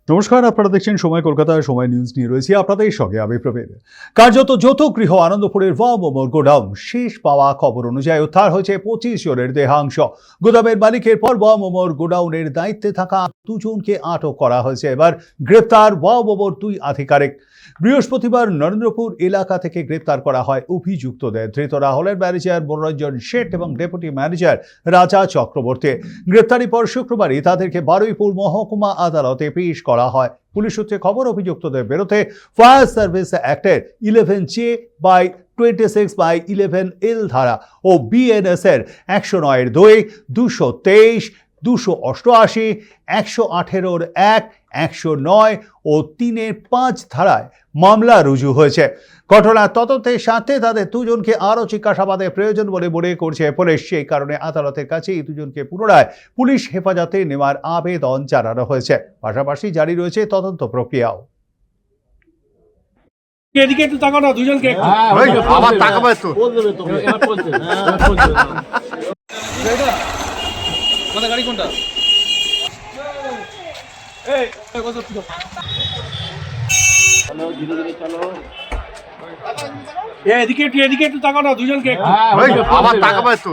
নমস্কার, আপনারা দেখছেন সময় কলকাতা। সময় নিউজ নিয়ে রয়েছি আপনাদের সঙ্গে আমি প্রবীর। কার্যত যৌথগৃহ আনন্দপুরের মোমোর গোডাউন শেষ পাওয়া খবর অনুযায়ী উদ্ধার হয়েছে 25 জনের দেহাংশ। গোদামের মালিকের পর মোমোর গোডাউনের দায়িত্বে থাকা দুজনকে আটক করা হয়েছে। এবার গ্রেপ্তার মোমোর 2 আধিকারিক। বৃহস্পতিবার নরেন্দ্রপুর এলাকা থেকে গ্রেপ্তার করা হয় অভিযুক্তদের। ধৃতরা হলেন ম্যানেজার মনোরঞ্জন শেঠ এবং ডেপুটি ম্যানেজার রাজা চক্রবর্তী। গ্রেপ্তারি পর শুক্রবারই তাদেরকে বারুইপুর মহকুমা আদালতে পেশ করা হয়। পুলিশ সূত্রে খবর, অভিযুক্তদের বিরুদ্ধে ফায়ার সার্ভিস অ্যাক্টের 11(j)/26/11L ধারা ও বিএনএস এর 109(2), 223, 288, 118(1), 109 ও 3(5) ধারায় মামলা রুজু হয়েছে। ঘটনার তদন্তের সাথে তাদের দুজনকে আরও জিজ্ঞাসাবাদের প্রয়োজন বলে মনে করছে পুলিশ। সেই কারণে আদালতের কাছে এই দুজনকে পুনরায় পুলিশ হেফাজতে নেওয়ার আবেদন জানানো হয়েছে। পাশাপাশি জারি রয়েছে তদন্ত প্রক্রিয়াও। এদিকে একটু তাকাও না, দুজনকে আবার তাকাবে তো কোনটা গাড়ি কোনটা? এদিকে একটু তাকাও না, দুজনকে আবার তাকাবে তো